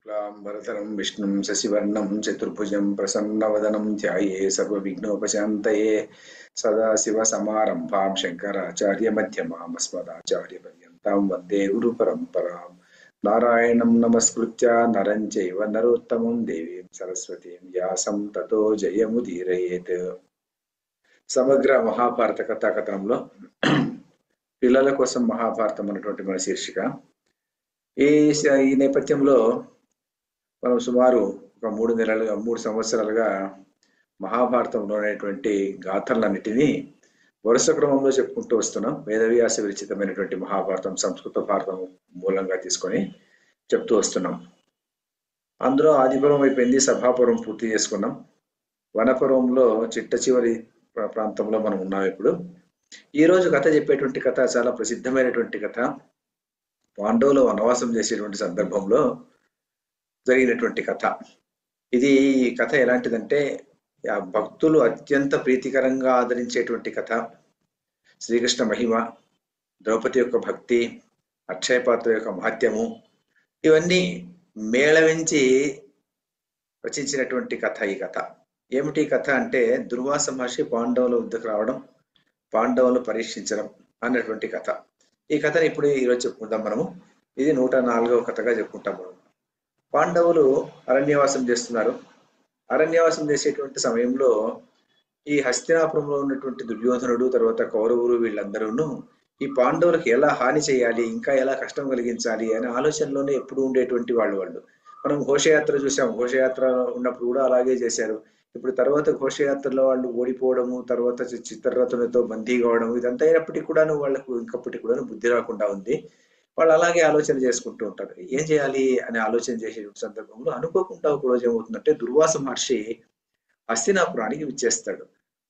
शुक्लांबरधरं विष्णुं शशिवर्णं चतुर्भुजं प्रसन्नवदनं ध्याये सर्वविघ्नोपशान्तये सदाशिवसमारम्भां शङ्कराचार्यमध्यमाम् अस्मदाचार्यपर्यन्तां वन्दे गुरुपरम्परां नारायणं नमस्कृत्य नरं चैव नरोत्तमं देवीं सरस्वतीं व्यासं ततो जयमुदीरयेत्। సమగ్ర మహాభారత కథాకథనంలో పిల్లల కోసం మహాభారతం అన్నటువంటి మన శీర్షిక. ఈ నేపథ్యంలో మనం సుమారు ఒక 3 సంవత్సరాలుగా మహాభారతంలో ఉన్నటువంటి గాథలన్నిటినీ వరుస క్రమంలో చెప్పుకుంటూ వస్తున్నాం. వేదవ్యాస విరచితమైనటువంటి మహాభారతం సంస్కృత భారతం మూలంగా తీసుకొని చెప్తూ వస్తున్నాం. అందులో ఆదిపర్వం అయిపోయింది, సభాపర్వం పూర్తి చేసుకున్నాం. వనపర్వంలో చిట్ట చివరి ప్రాంతంలో మనం ఉన్నాం. ఇప్పుడు ఈ రోజు కథ చెప్పేటువంటి కథ చాలా ప్రసిద్ధమైనటువంటి కథ. పాండవులు వనవాసం చేసేటువంటి సందర్భంలో జరిగినటువంటి కథ ఇది. ఈ కథ ఎలాంటిదంటే భక్తులు అత్యంత ప్రీతికరంగా ఆదరించేటువంటి కథ. శ్రీకృష్ణ మహిమ, ద్రౌపది యొక్క భక్తి, అక్షయపాత్ర యొక్క మహత్యము ఇవన్నీ మేళవించి రచించినటువంటి కథ ఈ కథ. ఏమిటి కథ అంటే దుర్వాస మహర్షి పాండవుల వద్దకు రావడం, పాండవులను పరీక్షించడం అన్నటువంటి కథ. ఈ కథని ఇప్పుడు ఈరోజు చెప్పుకుంటాం మనము. ఇది 104వ కథగా చెప్పుకుంటాం మనం. పాండవులు అరణ్యవాసం చేస్తున్నారు. అరణ్యవాసం చేసేటువంటి సమయంలో ఈ హస్తినాపురంలో ఉన్నటువంటి దుర్యోధనుడు, తర్వాత కౌరవులు వీళ్ళందరూ ఈ పాండవులకు ఎలా హాని చేయాలి, ఇంకా ఎలా కష్టం కలిగించాలి అనే ఆలోచనలోనే ఎప్పుడు ఉండేటువంటి వాళ్ళు. మనం ఘోషయాత్ర చూసాం. ఘోషయాత్ర ఉన్నప్పుడు కూడా అలాగే చేశారు. ఇప్పుడు తర్వాత ఘోషయాత్రలో వాళ్ళు ఓడిపోవడము, తర్వాత చిత్రరథులతో బందీ కావడం, ఇదంతా అయినప్పటికీ కూడా వాళ్ళకు ఇంకప్పటికి కూడా బుద్ధి రాకుండా ఉంది. వాళ్ళు అలాగే ఆలోచన చేసుకుంటూ ఉంటారు. ఏం చేయాలి అనే ఆలోచన చేసే సందర్భంలో అనుకోకుండా ఒక రోజు ఏమవుతుందంటే దుర్వాస మహర్షి హస్తినాపురానికి విచ్చేస్తాడు.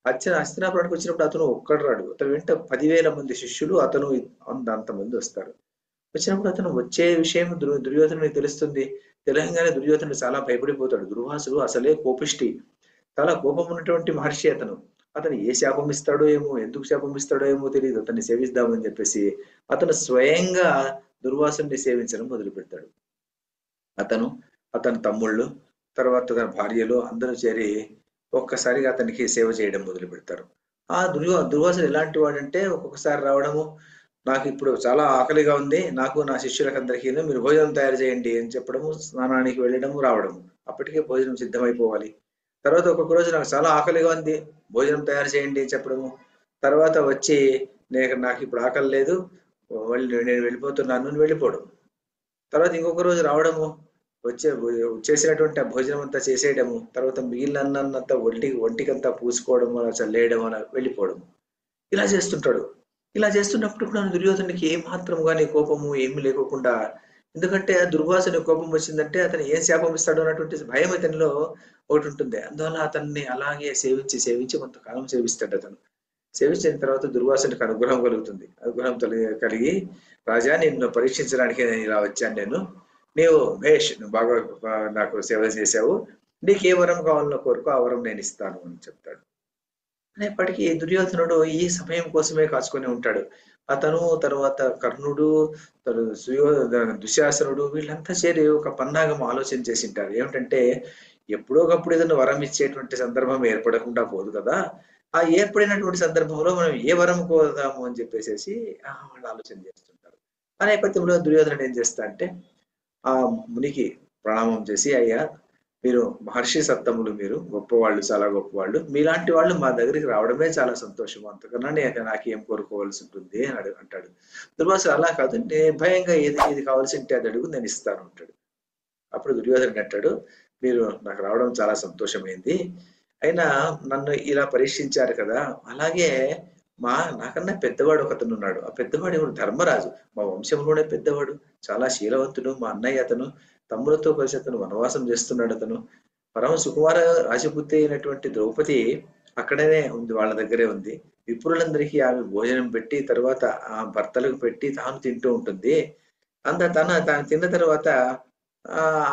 హస్తినాపురానికి వచ్చినప్పుడు అతను ఒక్కడు రాడు. అతను వెంట 10,000 మంది శిష్యులు, అతను అంతమంది వస్తారు. వచ్చినప్పుడు అతను వచ్చే విషయం దుర్యోధనుడికి తెలుస్తుంది. తెలంగాణ దుర్యోధనుడు చాలా భయపడిపోతాడు. దుర్వాసుడు అసలే కోపిష్టి, చాలా కోపం ఉన్నటువంటి మహర్షి. అతను ఏ శాపం ఇస్తాడో ఏమో, ఎందుకు శాపం ఇస్తాడో ఏమో తెలియదు. అతన్ని సేవిస్తామని చెప్పేసి అతను స్వయంగా దుర్వాసుని సేవించడం మొదలు పెడతాడు. అతని తమ్ముళ్ళు, తర్వాత తన భార్యలు అందరూ చేరి ఒక్కసారిగా అతనికి సేవ చేయడం మొదలు పెడతారు. ఆ దుర్వాసుడు ఎలాంటి వాడంటే ఒక్కొక్కసారి రావడము, నాకు ఇప్పుడు చాలా ఆకలిగా ఉంది, నాకు నా శిష్యులకు అందరికీ మీరు భోజనం తయారు చేయండి అని చెప్పడము, స్నానానికి వెళ్ళడము, రావడము. అప్పటికే భోజనం సిద్ధమైపోవాలి. తర్వాత ఒక్కొక్క రోజు నాకు చాలా ఆకలిగా ఉంది, భోజనం తయారు చేయండి అని చెప్పడము. తర్వాత వచ్చి నాకు ఇప్పుడు ఆకలి లేదు, నేను వెళ్ళిపోతున్నాను వెళ్ళిపోవడం. తర్వాత ఇంకొక రోజు రావడము, చేసినటువంటి ఆ భోజనం అంతా చేసేయడము, తర్వాత మిగిలిన అన్నంతా ఒంటికంతా పూసుకోవడం, అలా చల్లేయడం, అలా వెళ్ళిపోవడం. ఇలా చేస్తుంటాడు. ఇలా చేస్తున్నప్పుడు కూడా దుర్యోధనుడికి ఏ మాత్రం కానీ కోపము ఏమి లేకోకుండా, ఎందుకంటే ఆ దుర్వాసుని కోపం వచ్చిందంటే అతను ఏం శాపం ఇస్తాడు అన్నటువంటి భయం అతనిలో ఒకటి ఉంటుంది. అందువల్ల అతన్ని అలాగే సేవించి కొంతకాలం సేవిస్తాడు. అతను సేవించిన తర్వాత దుర్వాసునికి అనుగ్రహం కలుగుతుంది. అనుగ్రహం కలిగి, రాజా నిన్ను పరీక్షించడానికి ఇలా వచ్చాను నీవు భేష్, నువ్వు బాగా నాకు సేవ చేశావు, నీకు ఏ వరం కావాలన్న కోరుకో, ఆ వరం నేను ఇస్తాను అని చెప్తాడు. అనేప్పటికీ దుర్యోధనుడు ఈ సమయం కోసమే కాచుకొని ఉంటాడు. అతను, తర్వాత కర్ణుడు, దుశ్శాసనుడు వీళ్ళంతా చేరి ఒక పన్నాగం ఆలోచన చేసి ఉంటారు. ఏమిటంటే ఎప్పుడోకప్పుడు ఏదైనా వరం ఇచ్చేటువంటి సందర్భం ఏర్పడకుండా పోదు కదా, ఆ ఏర్పడినటువంటి సందర్భంలో మనం ఏ వరం కోదాము అని చెప్పేసి వాళ్ళు ఆలోచన చేస్తుంటారు. ఆ నేపథ్యంలో దుర్యోధనుడు ఏం చేస్తా అంటే ఆ మునికి ప్రణామం చేసి, అయ్యా మీరు మహర్షి సత్తములు, మీరు గొప్పవాళ్ళు, చాలా గొప్పవాళ్ళు, మీలాంటి వాళ్ళు మా దగ్గరికి రావడమే చాలా సంతోషం, అంతకన్నా నాకేం కోరుకోవాల్సి ఉంటుంది అని అంటాడు. దుర్వాసుడు అలా కాదు, భయంగా ఏది కావాల్సి ఉంటే అది అడుగు, నేను ఇస్తాను అంటాడు. అప్పుడు దుర్యోధనుడు అంటాడు, మీరు నాకు రావడం చాలా సంతోషమైంది, అయినా నన్ను ఇలా పరీక్షించారు కదా, అలాగే నాకన్నా పెద్దవాడు ఒకతను ఉన్నాడు. ఆ పెద్దవాడు ఎవరు? ధర్మరాజు, మా వంశంలోనే పెద్దవాడు, చాలా శీలవంతుడు, మా అన్నయ్య. అతను తమ్ములతో కలిసి అతను వనవాసం చేస్తున్నాడు. అతను పరమ సుకుమార రాజపుత్రి అయినటువంటి ద్రౌపది అక్కడనే ఉంది, వాళ్ళ దగ్గరే ఉంది. విప్రులందరికీ ఆమె భోజనం పెట్టి, తర్వాత ఆ భర్తలకు పెట్టి తాను తింటూ ఉంటుంది. తాను తిన్న తర్వాత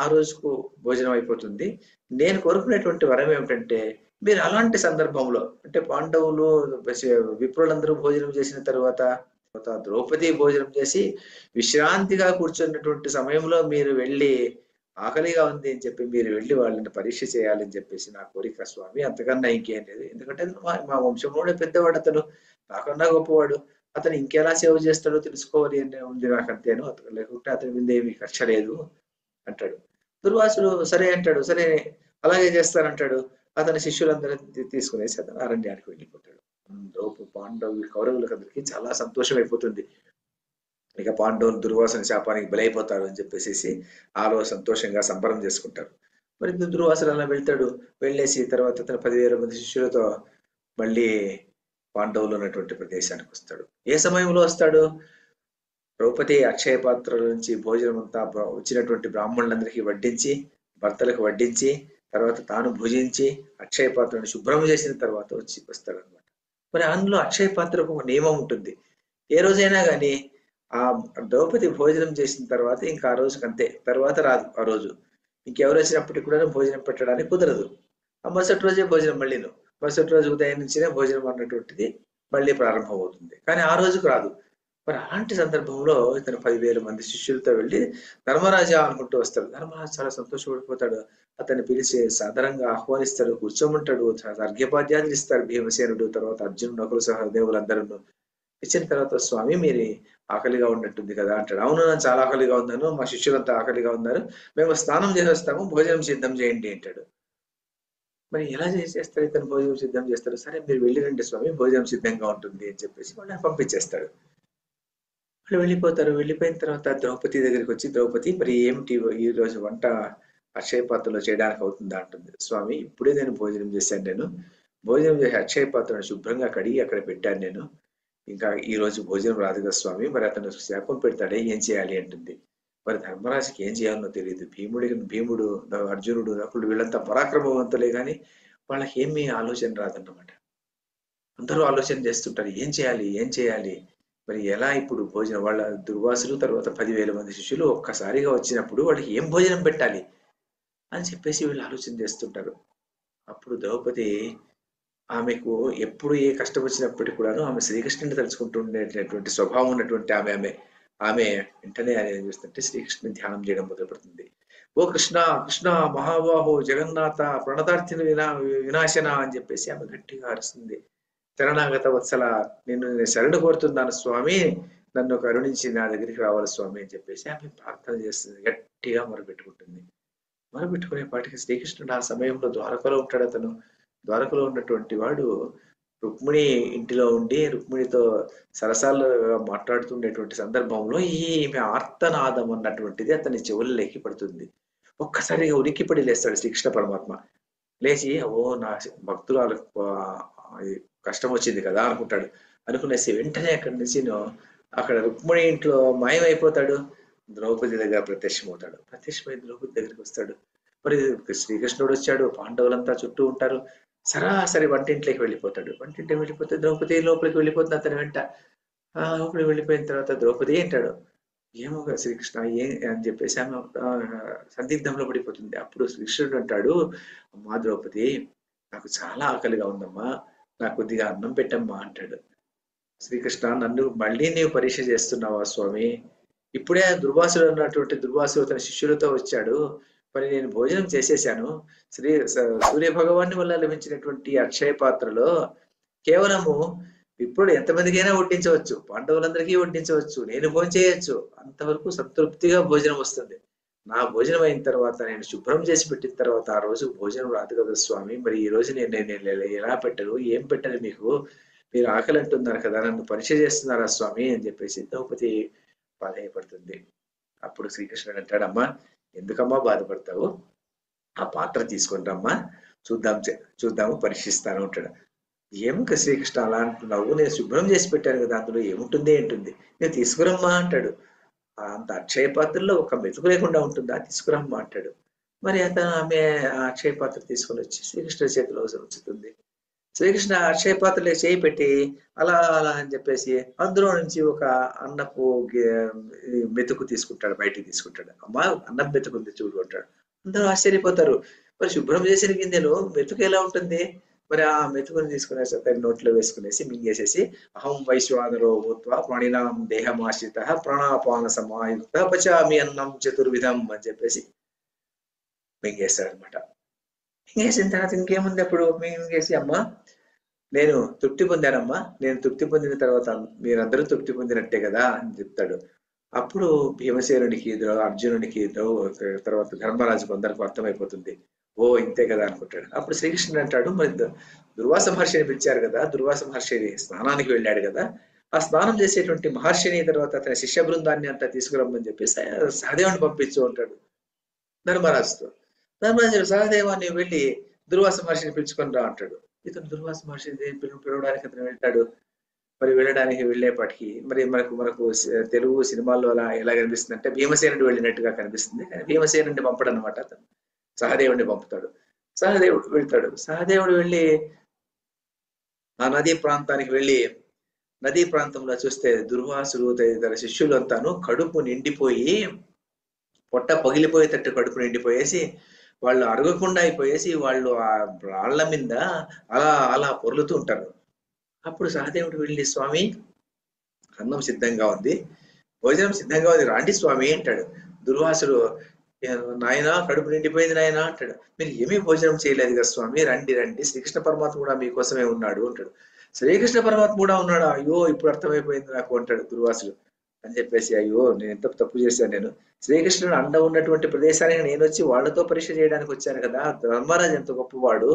ఆ రోజుకు భోజనం అయిపోతుంది. నేను కోరుకునేటువంటి వరం ఏమిటంటే, మీరు అలాంటి సందర్భంలో, అంటే పాండవులు విప్రులందరూ భోజనం చేసిన తర్వాత ద్రౌపది భోజనం చేసి విశ్రాంతిగా కూర్చున్నటువంటి సమయంలో మీరు వెళ్ళి ఆకలిగా ఉంది అని చెప్పి మీరు వెళ్ళి వాళ్ళని పరీక్ష చేయాలని చెప్పేసి నా కోరిక స్వామి, అంతకన్నా ఇంకేం లేదు. ఎందుకంటే మా వంశంలోనే పెద్దవాడు అతను, నాకన్నా గొప్పవాడు. అతను ఇంకెలా సేవ చేస్తాడో తెలుసుకోవాలి అని ఉంది నాకు అంతేను. లేకుంటే అతని మీద ఏమి కక్ష లేదు అంటాడు. దుర్వాసుడు సరే అంటాడు. సరే అలాగే చేస్తానంటాడు. అతని శిష్యులందరినీ తీసుకునేసి అతను అరణ్యానికి వెళ్ళిపోతాడు. లోపు కౌరవులకు అందరికీ చాలా సంతోషం అయిపోతుంది. ఇక పాండవులు దుర్వాసుని శాపానికి బలైపోతారు అని చెప్పేసి ఆలో సంతోషంగా సంబరం చేసుకుంటారు. మరి దుర్వాసుడు అలా వెళ్తాడు. వెళ్ళేసి తర్వాత తన 10,000 మంది శిష్యులతో మళ్ళీ పాండవులు ఉన్నటువంటి ప్రదేశానికి వస్తాడు. ఏ సమయంలో వస్తాడు? ద్రౌపది అక్షయ పాత్రల నుంచి భోజనం అంతా వచ్చినటువంటి బ్రాహ్మణులందరికీ వడ్డించి, భర్తలకు వడ్డించి, తర్వాత తాను భుజించి అక్షయ పాత్రను శుభ్రం చేసిన తర్వాత వస్తాడు అనమాట. మరి అందులో అక్షయ పాత్రకు ఒక నియమం ఉంటుంది. ఏ రోజైనా కానీ ఆ ద్రౌపది భోజనం చేసిన తర్వాత ఇంకా ఆ రోజుకి అంతే, తర్వాత రాదు ఆ రోజు. ఇంకెవరు వచ్చినప్పటికీ కూడా భోజనం పెట్టడానికి కుదరదు. ఆ మరుసటి రోజే భోజనం మళ్ళీను, మరుసటి రోజు ఉదయం నుంచినే భోజనం అన్నటువంటిది మళ్ళీ ప్రారంభం అవుతుంది. కానీ ఆ రోజుకు రాదు. మరి అలాంటి సందర్భంలో ఇతను 10,000 మంది శిష్యులతో వెళ్ళి ధర్మరాజా అనుకుంటూ వస్తాడు. ధర్మరాజు చాలా సంతోషపడిపోతాడు. అతన్ని పిలిచి సాధారణంగా ఆహ్వానిస్తాడు, కూర్చోమంటాడు, అర్ఘ్యపాద్యాదులు ఇస్తారు. భీమసేనుడు, తర్వాత అర్జునుడు, నకులు సహదేవులందరూ ఇచ్చిన తర్వాత, స్వామి మీరు ఆకలిగా ఉన్నట్టుంది కదా అంటాడు. అవును, నేను చాలా ఆకలిగా ఉన్నాను, మా శిష్యులంతా ఆకలిగా ఉన్నారు, మేము స్నానం చేసేస్తాము, భోజనం సిద్ధం చేయండి అంటాడు. మరి ఎలా చేస్తారు? ఇతను భోజనం సిద్ధం చేస్తాడు. సరే మీరు వెళ్ళిరండి స్వామి, భోజనం సిద్ధంగా ఉంటుంది అని చెప్పేసి వాళ్ళని పంపించేస్తాడు. వాళ్ళు వెళ్ళిపోతారు. వెళ్ళిపోయిన తర్వాత ద్రౌపది దగ్గరికి వచ్చి, ద్రౌపది మరి ఏమిటి ఈ రోజు వంట అక్షయ పాత్రలో చేయడానికి అవుతుందా అంటుంది. స్వామి ఇప్పుడే నేను భోజనం చేశాను, నేను భోజనం చేసి అక్షయ పాత్రను శుభ్రంగా కడిగి అక్కడ పెట్టాను నేను, ఇంకా ఈ రోజు భోజనం రాదు కదా స్వామి, మరి అతను శాపం పెడతాడే, ఏం చేయాలి అంటుంది. మరి ధర్మరాజుకి ఏం చేయాలనో తెలియదు. భీముడు, అర్జునుడు, నకులుడు వీళ్ళంతా పరాక్రమవంతులే కానీ వాళ్ళకి ఏమీ ఆలోచన రాదన్నమాట. అందరూ ఆలోచన చేస్తుంటారు, ఏం చేయాలి ఏం చేయాలి, మరి ఎలా ఇప్పుడు భోజనం. వాళ్ళ దుర్వాసులు తర్వాత 10,000 మంది శిష్యులు ఒక్కసారిగా వచ్చినప్పుడు వాళ్ళకి ఏం భోజనం పెట్టాలి అని చెప్పేసి వీళ్ళు ఆలోచన చేస్తుంటారు. అప్పుడు ద్రౌపది, ఆమెకు ఎప్పుడు ఏ కష్టం వచ్చినప్పటికీ కూడాను ఆమె శ్రీకృష్ణుని తలుచుకుంటూ ఉండేటటువంటి స్వభావం ఉన్నటువంటి ఆమె వెంటనే ఏం చేస్తుంటే శ్రీకృష్ణుని ధ్యానం చేయడం మొదలు పెడుతుంది. ఓ కృష్ణ కృష్ణ మహాబాహో జగన్నాథ ప్రణతార్థిని వినాశన అని చెప్పేసి ఆమె గట్టిగా అరుస్తుంది. శరణాగత వత్సల, నేను శరణు కోరుతున్నాను స్వామి, నన్ను కరుణించి నా దగ్గరికి రావాలి స్వామి అని చెప్పేసి ఆమె ప్రార్థన చేస్తుంది. గట్టిగా మొరపెట్టుకుంటుంది. మొరపెట్టుకునేపాటికి శ్రీకృష్ణుడు ఆ సమయంలో ద్వారకలో ఉంటాడు. అతను ద్వారకలో ఉన్నటువంటి వాడు రుక్మిణి ఇంటిలో ఉండి రుక్మిణితో సరసాలు మాట్లాడుతుండేటువంటి సందర్భంలో ఈమె ఆర్తనాదం అన్నటువంటిది అతని చెవుల్లోకి పడుతుంది. ఒక్కసారిగా ఉలిక్కిపడి లేస్తాడు శ్రీకృష్ణ పరమాత్మ. లేచి, ఓ నా భక్తురాలు కష్టం వచ్చింది కదా అనుకుంటాడు. అనుకునేసి వెంటనే అక్కడి నుంచి అక్కడ రుక్మిణి ఇంట్లో మాయమైపోతాడు. ద్రౌపది దగ్గర ప్రత్యక్షమవుతాడు. ప్రత్యక్షమై ద్రౌపది దగ్గరికి వస్తాడు. మరి శ్రీకృష్ణుడు వచ్చాడు, పాండవులంతా చుట్టూ ఉంటారు. సరాసరి వంటింట్లోకి వెళ్ళిపోతాడు. వంటింటికి వెళ్ళిపోతే ద్రౌపది లోపలికి వెళ్ళిపోతుంది అతని వెంట. లోపలికి వెళ్ళిపోయిన తర్వాత ద్రౌపది అంటాడు, ఏమోగా శ్రీకృష్ణ అని చెప్పేసి ఆమె సందిగ్ధంలో పడిపోతుంది. అప్పుడు శ్రీకృష్ణుడు అంటాడు, అమ్మా ద్రౌపది, నాకు చాలా ఆకలిగా ఉందమ్మా, నాకు కొద్దిగా అన్నం పెట్టమ్మా అంటాడు. శ్రీకృష్ణ, నన్ను మళ్ళీ నీవు పరీక్ష చేస్తున్నావా స్వామి? ఇప్పుడే దుర్వాసుడు అన్నటువంటి దుర్వాసుడు తన శిష్యులతో వచ్చాడు, మరి నేను భోజనం చేసేసాను. సూర్య భగవాన్ని వల్ల లభించినటువంటి అక్షయ పాత్రలో కేవలము ఇప్పుడు ఎంతమందికైనా వడ్డించవచ్చు, పాండవులందరికీ వడ్డించవచ్చు, నేను భోజనం చేయొచ్చు, అంతవరకు సంతృప్తిగా భోజనం వస్తుంది. నా భోజనం అయిన తర్వాత నేను శుభ్రం చేసి పెట్టిన తర్వాత ఆ రోజు భోజనం రాదు కదా స్వామి, మరి ఈ రోజు నేను ఎలా పెట్టను, ఏం పెట్టను మీకు, మీరు ఆకలి అంటున్నారు కదా, నన్ను పరీక్ష చేస్తున్నారా స్వామి అని చెప్పేసి ద్రౌపది బాధపడుతుంది. అప్పుడు శ్రీకృష్ణుడు అంటాడు, అమ్మా ఎందుకమ్మా బాధపడతావు, ఆ పాత్ర తీసుకొని రమ్మా, చూద్దాము పరీక్షిస్తాను అంటాడు. ఏమిక శ్రీకృష్ణ అలా అంటున్నావు, నేను శుభ్రం చేసి పెట్టాను కదా, అందులో ఏముంటుంది ఏంటుంది, నేను తీసుకురమ్మా అంటాడు. అంత అక్షయ పాత్రలో ఒక మెతుకు లేకుండా ఉంటుందా, తీసుకురమ్మా అంటాడు. మరి ఆమె ఆ అక్షయ పాత్ర తీసుకొని వచ్చి శ్రీకృష్ణ చేతిలో ఉంచుతుంది. శ్రీకృష్ణ అక్షయ పాత్రలో చేయి పెట్టి అలా అలా అని చెప్పేసి అందులో నుంచి ఒక అన్నపు మెతుకు తీసుకుంటాడు, బయటికి తీసుకుంటాడు. అమ్మా అన్నం మెతుకుంది చూడు అంటాడు. అందరూ ఆశ్చర్యపోతారు. మరి శుభ్రం చేసిన గిన్నెలో మెతుకు ఎలా ఉంటుంది? మరి ఆ మెతుకుని తీసుకునేసి అతని నోట్లో వేసుకునేసి మింగేసేసి, అహం వైశ్వానరో భూత్వా ప్రాణినాం దేహమాశ్రిత ప్రాణాపాన సమాయుక్త పచామి అన్నం చతుర్విధం అని చెప్పేసి మింగేస్తాడు అనమాట. మింగేసిన తర్వాత ఇంకేముంది అప్పుడు మింగేసి, అమ్మ నేను తృప్తి పొందానమ్మా, నేను తృప్తి పొందిన తర్వాత మీరందరూ తృప్తి పొందినట్టే కదా అని చెప్తాడు. అప్పుడు భీమసేనునికి, అర్జునునికి, తర్వాత ధర్మరాజుకు అందరికి అర్థమైపోతుంది. ఓ ఇంతే కదా అనుకుంటాడు. అప్పుడు శ్రీకృష్ణుడు అంటాడు, మరి దుర్వాస మహర్షిని పిలిచారు కదా, దుర్వాస మహర్షి స్నానానికి వెళ్ళాడు కదా, ఆ స్నానం చేసేటువంటి మహర్షిని తర్వాత అతని శిష్య బృందాన్ని అంతా తీసుకురమ్మని చెప్పి సహదేవుని పంపించు ఉంటాడు ధర్మరాజుతో. ధర్మరాజు సహదేవాన్ని వెళ్ళి దుర్వాస మహర్షిని పిలుచుకొని రా అంటాడు. ఇతను దుర్వాస మహర్షిని పిలవడానికి అతను వెళ్తాడు. మరి వెళ్ళడానికి వెళ్ళేపటికి మరి మనకు మనకు తెలుగు సినిమాల్లో అలా ఎలా కనిపిస్తుంది అంటే భీమసేనుడు వెళ్ళినట్టుగా కనిపిస్తుంది. కానీ భీమసేనుడిని పంపడు అనమాట, అతను సహదేవుడిని పంపుతాడు. సహదేవుడు వెళ్తాడు. సహదేవుడు వెళ్ళి ఆ నదీ ప్రాంతానికి వెళ్ళి నదీ ప్రాంతంలో చూస్తే దుర్వాసుడు తదితర శిష్యులు అంతాను కడుపు నిండిపోయి, పొట్ట పగిలిపోయేటట్టు కడుపు నిండిపోయేసి, వాళ్ళు అరగకుండా అయిపోయేసి, వాళ్ళు ఆ రాళ్ల మీద అలా అలా పొర్లుతూ ఉంటారు. అప్పుడు సహదేవుడు వెళ్ళి, స్వామి అన్నం సిద్ధంగా ఉంది, భోజనం సిద్ధంగా ఉంది, రాండి స్వామి అంటాడు. దుర్వాసుడు, నాయన కడుపు నిండిపోయింది నాయన అంటాడు. మీరు ఏమీ భోజనం చేయలేదు కదా స్వామి, రండి రండి, శ్రీకృష్ణ పరమాత్మ కూడా మీకోసమే ఉన్నాడు అంటాడు. శ్రీకృష్ణ పరమాత్మ కూడా ఉన్నాడా, అయ్యో ఇప్పుడు అర్థమైపోయింది నాకు అంటాడు దుర్వాసుడు. అని చెప్పేసి, అయ్యో నేను ఎంత తప్పు చేశాను, నేను శ్రీకృష్ణుడు అండ ఉన్నటువంటి ప్రదేశానికి నేను వచ్చి వాళ్ళతో పరీక్ష చేయడానికి వచ్చాను కదా. ధర్మరాజు ఎంత గొప్పవాడు,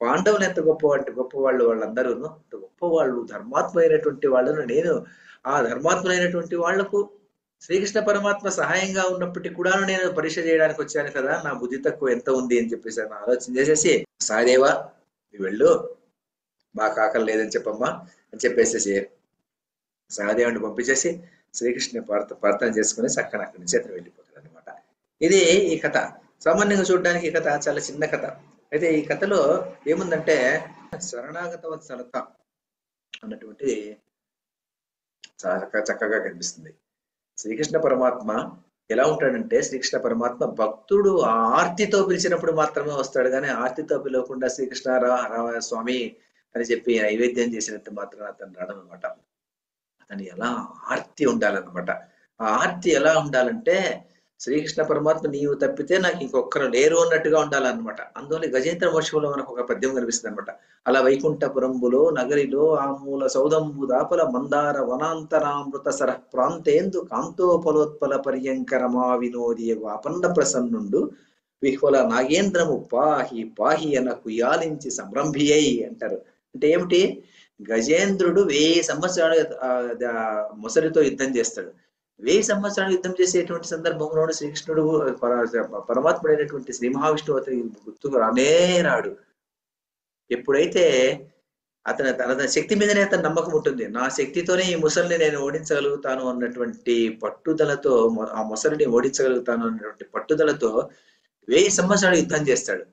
పాండవులు ఎంత గొప్పవాళ్ళు, వాళ్ళందరూ గొప్పవాళ్ళు, ధర్మాత్మైనటువంటి వాళ్ళను నేను ఆ ధర్మాత్మైనటువంటి వాళ్లకు శ్రీకృష్ణ పరమాత్మ సహాయంగా ఉన్నప్పటికీ కూడా నేను పరీక్ష చేయడానికి వచ్చాను కదా, నా బుద్ధి తక్కువ ఎంత ఉంది అని చెప్పేసి ఆలోచన చేసేసి, సహదేవా వెళ్ళు, మాకు ఆకలి లేదని చెప్పమ్మా అని చెప్పేసేసి సహదేవుని పంపించేసి శ్రీకృష్ణుని ప్రార్థన చేసుకుని చక్కని అక్కడి నుంచి అతను వెళ్ళిపోతాడు అనమాట. ఇది ఈ కథ. సామాన్యంగా చూడడానికి ఈ కథ చాలా చిన్న కథ. అయితే ఈ కథలో ఏముందంటే శరణాగత వత్సలత అన్నటువంటి చాలా చక్కగా కనిపిస్తుంది. శ్రీకృష్ణ పరమాత్మ ఎలా ఉంటాడంటే, శ్రీకృష్ణ పరమాత్మ భక్తుడు ఆర్తితో పిలిచినప్పుడు మాత్రమే వస్తాడు, కానీ ఆర్తితో పిలవకుండా శ్రీకృష్ణ రావ స్వామి అని చెప్పి నైవేద్యం చేసినంత మాత్రం అతను రాడనమాట. అతను ఎలా ఆర్తి ఉండాలన్నమాట. ఆ ఆర్తి ఎలా ఉండాలంటే, శ్రీకృష్ణ పరమాత్మ నీవు తప్పితే నాకు ఇంకొక్కరు లేరు అన్నట్టుగా ఉండాలన్నమాట. అందువల్ల గజేంద్ర మోక్షంలో మనకు ఒక పద్యం కనిపిస్తుంది అనమాట. అలా వైకుంఠపురంబులో నగరిలో ఆ మూల సౌదంబు దాపల మందార వనాంతరామృత సర ప్రాంతేందు కాంతోపలోత్పల పర్యంకరమా వినోది ఆపన్న ప్రసన్నుండు విహ్వల నాగేంద్రము పాహి పాహి అన్న కుయాలించి సంరంభియై అంటారు. అంటే ఏమిటి, గజేంద్రుడు 1000 సంవత్సరాలు మొసలితో యుద్ధం చేస్తాడు. 1000 సంవత్సరాలు యుద్ధం చేసేటువంటి సందర్భంలో శ్రీకృష్ణుడు పరమాత్ముడైనటువంటి శ్రీ మహావిష్ణువు అతని గుర్తుకు రానే రాడు. ఎప్పుడైతే తన శక్తి మీదనే అతని నమ్మకం ఉంటుంది, నా శక్తితోనే ఈ ముసలిని నేను ఓడించగలుగుతాను అన్నటువంటి పట్టుదలతో, ఆ ముసలిని ఓడించగలుగుతాను అన్నటువంటి పట్టుదలతో 1000 సంవత్సరాలు యుద్ధం చేస్తాడు.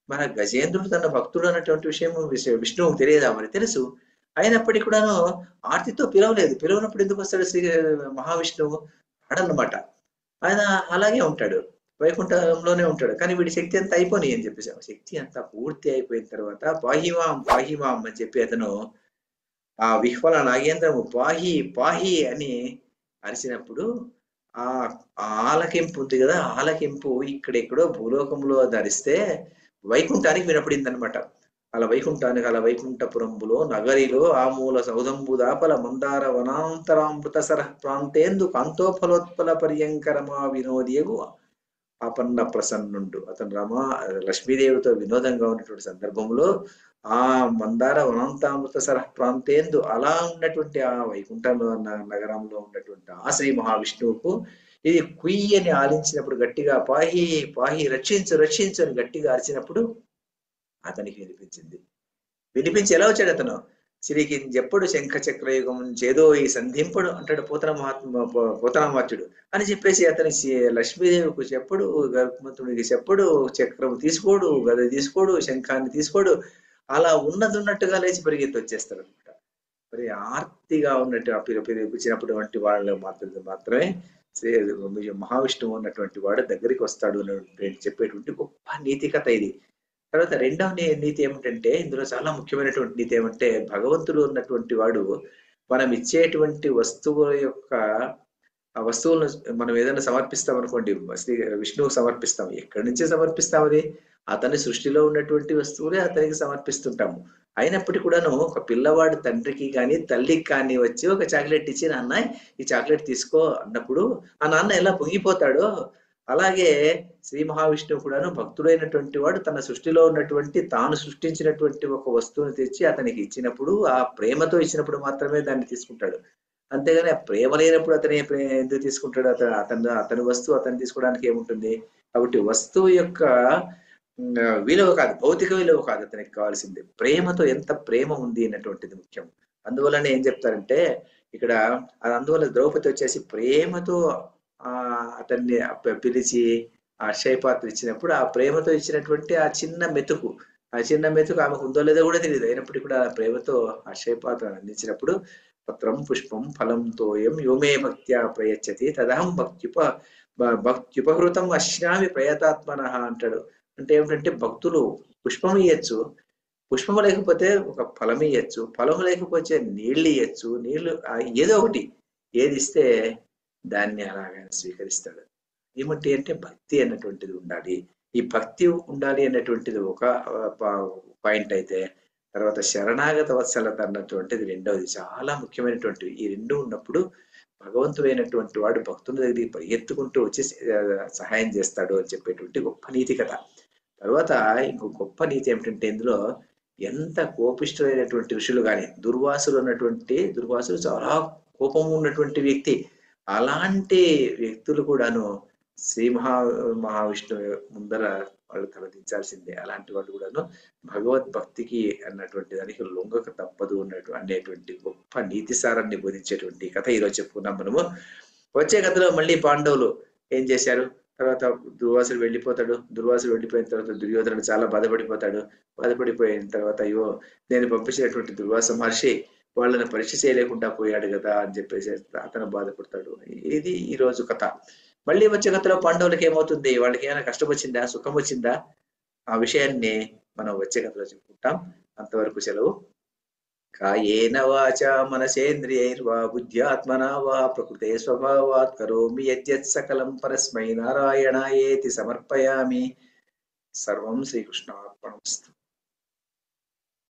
మన గజేంద్రుడు తన భక్తుడు అన్నటువంటి విషయం విష్ణువుకు తెలియదా? మరి తెలుసు. అయినప్పటికీ కూడాను ఆర్తితో పిలవలేదు. పిలవనప్పుడు ఎందుకు వస్తాడు శ్రీ మహావిష్ణువు? ఆడన్నమాట. ఆయన అలాగే ఉంటాడు, వైకుంఠంలోనే ఉంటాడు. కానీ వీడి శక్తి అంతా అయిపోయి అని చెప్పేసి, శక్తి అంతా పూర్తి అయిపోయిన తర్వాత పాహిమాం పాహిమాం అని చెప్పి అతను ఆ విహ్వల నాగేంద్రము పాహి పాహి అని అరిచినప్పుడు ఆ ఆలకింపు ఉంది కదా, ఆలకింపు ఇక్కడెక్కడో భూలోకంలో ధరిస్తే వైకుంఠానికి వినపడింది అనమాట. అలా వైకుంఠపురంబులో నగరిలో ఆ మూల సౌదంబు దాపల మందార వనాంతరామృత సర ప్రాంతేందు కాంతోఫలోత్పల పర్యంకరమా వినోదియగు ఆపన్న ప్రసన్నుండు. అతను లక్ష్మీదేవితో వినోదంగా ఉన్నటువంటి సందర్భంలో ఆ మందార వనాంతామృత సర ప్రాంతేందు అలా ఉన్నటువంటి ఆ వైకుంఠంలో నగరంలో ఉన్నటువంటి ఆ శ్రీ మహావిష్ణువుకు ఇది కుయ్యని ఆలించినప్పుడు, గట్టిగా పాహి పాహి రక్షించు రక్షించు అని గట్టిగా అరిచినప్పుడు అతనికి వినిపించి ఎలా వచ్చాడు అతను? సిరికించెప్పుడు శంఖ చక్రయుగం చేదో ఈ సంధింపుడు అంటాడు పోతనామాత్యుడు అని చెప్పేసి అతని లక్ష్మీదేవికి చెప్పడు, గర్భమంతుడికి చెప్పడు, చక్రం తీసుకోడు, గద తీసుకోడు, శంఖాన్ని తీసుకోడు, అలా ఉన్నట్టుగా లేచి పరిగెత్తి వచ్చేస్తాడు అనమాట. మరి ఆర్తిగా ఉన్నట్టు పిలిచినప్పుడు వంటి వాళ్ళు మాత్రమే మహావిష్ణువు ఉన్నటువంటి వాడు దగ్గరికి వస్తాడు అని చెప్పేటువంటి గొప్ప నీతి కథ ఇది. తర్వాత రెండవ నీతి ఏమిటంటే, ఇందులో చాలా ముఖ్యమైనటువంటి నీతి ఏమంటే, భగవంతుడు ఉన్నటువంటి వాడు మనం ఇచ్చేటువంటి వస్తువుల యొక్క ఆ వస్తువులను మనం ఏదైనా సమర్పిస్తాం అనుకోండి, శ్రీ విష్ణువుకు సమర్పిస్తాం. ఎక్కడి నుంచి సమర్పిస్తాం అది? అతని సృష్టిలో ఉన్నటువంటి వస్తువులే అతనికి సమర్పిస్తుంటాము. అయినప్పటికీ కూడాను ఒక పిల్లవాడు తండ్రికి కానీ, తల్లికి కానీ వచ్చి ఒక చాక్లెట్ ఇచ్చి, నాన్న ఈ చాక్లెట్ తీసుకో అన్నప్పుడు ఆ నాన్న ఎలా పొంగిపోతాడో, అలాగే శ్రీ మహావిష్ణువు కూడాను భక్తుడైనటువంటి వాడు తన సృష్టిలో ఉన్నటువంటి తాను సృష్టించినటువంటి ఒక వస్తువుని తెచ్చి అతనికి ఇచ్చినప్పుడు, ఆ ప్రేమతో ఇచ్చినప్పుడు మాత్రమే దాన్ని తీసుకుంటాడు. అంతేగాని ఆ ప్రేమ లేనప్పుడు అతను ఎందుకు తీసుకుంటాడు? అతని వస్తువు అతను తీసుకోవడానికి ఏముంటుంది? కాబట్టి వస్తువు యొక్క విలువ కాదు, భౌతిక విలువ కాదు అతనికి కావాల్సింది. ప్రేమతో ఎంత ప్రేమ ఉంది అన్నటువంటిది ముఖ్యం. అందువలన ఏం చెప్తారంటే ఇక్కడ అందువల్ల ద్రౌపది వచ్చేసి ప్రేమతో అతన్ని పిలిచి ఆ అక్షయ పాత్ర ఇచ్చినప్పుడు ఆ ప్రేమతో ఇచ్చినటువంటి ఆ చిన్న మెతుకు ఆమెకు ఉందో లేదో కూడా తెలియదు. అయినప్పటికీ కూడా ఆ ప్రేమతో అక్షయ పాత్రను అందించినప్పుడు పత్రం పుష్పం ఫలం తోయం యోమే భక్త్యా ప్రయచ్చతి తదహం భక్త్యుపహృతం అశ్నామి ప్రయతాత్మన అంటాడు. అంటే ఏమిటంటే భక్తులు పుష్పం ఇయ్యచ్చు, పుష్పం లేకపోతే ఒక ఫలం ఇయ్యచ్చు, ఫలం లేకపోతే నీళ్ళు ఇయ్యచ్చు, నీళ్లు ఏదో ఒకటి ఏది ఇస్తే దాన్ని అలాగే స్వీకరిస్తాడు. ఏమిటి అంటే భక్తి అన్నటువంటిది ఉండాలి. ఈ భక్తి ఉండాలి అన్నటువంటిది ఒక పాయింట్ అయితే, తర్వాత శరణాగత వత్సలత అన్నటువంటిది రెండవది చాలా ముఖ్యమైనటువంటివి. ఈ రెండు ఉన్నప్పుడు భగవంతుడైనటువంటి వాడు భక్తుల దగ్గరికి పరిగెత్తుకుంటూ వచ్చి సహాయం చేస్తాడు అని చెప్పేటువంటి గొప్ప నీతి కథ. తర్వాత ఇంకో గొప్ప నీతి ఏమిటంటే ఇందులో ఎంత కోపిష్ఠులైనటువంటి ఋషులు కానీ, దుర్వాసులు చాలా కోపం ఉన్నటువంటి వ్యక్తి. అలాంటి వ్యక్తులు కూడాను శ్రీ మహావిష్ణువు ముందర వాళ్ళు తలదించాల్సిందే. అలాంటి వాళ్ళు కూడాను భగవద్భక్తికి అన్నటువంటి దానికి లొంగక తప్పదు అనేటువంటి గొప్ప నీతి సారాన్ని బోధించేటువంటి కథ ఈరోజు చెప్పుకున్నాం మనము. వచ్చే కథలో మళ్ళీ పాండవులు ఏం చేశారు? తర్వాత దుర్వాసుడు వెళ్ళిపోయిన తర్వాత దుర్యోధనుడు చాలా బాధపడిపోయిన తర్వాత అయ్యో నేను పంపించినటువంటి దుర్వాస మహర్షి వాళ్ళని పరీక్ష చేయలేకుండా పోయాడు కదా అని చెప్పేసి అతను బాధపడతాడు. ఇది ఈ రోజు కథ. మళ్ళీ వచ్చే కథలో పాండవులకి ఏమవుతుంది? వాళ్ళకి ఏమైనా కష్టం వచ్చిందా, సుఖం వచ్చిందా? ఆ విషయాన్ని మనం వచ్చే కథలో చెప్పుకుంటాం. అంతవరకు సెలవు. కాయేన వాచా మనసేంద్రియైర్వా బుద్ధ్యాత్మనా వా ప్రకృతే స్వభావాత్ కరోమి యద్యత్ సకలం పరస్మై నారాయణాయేతి సమర్పయామి. సర్వం శ్రీకృష్ణార్పణమస్తు.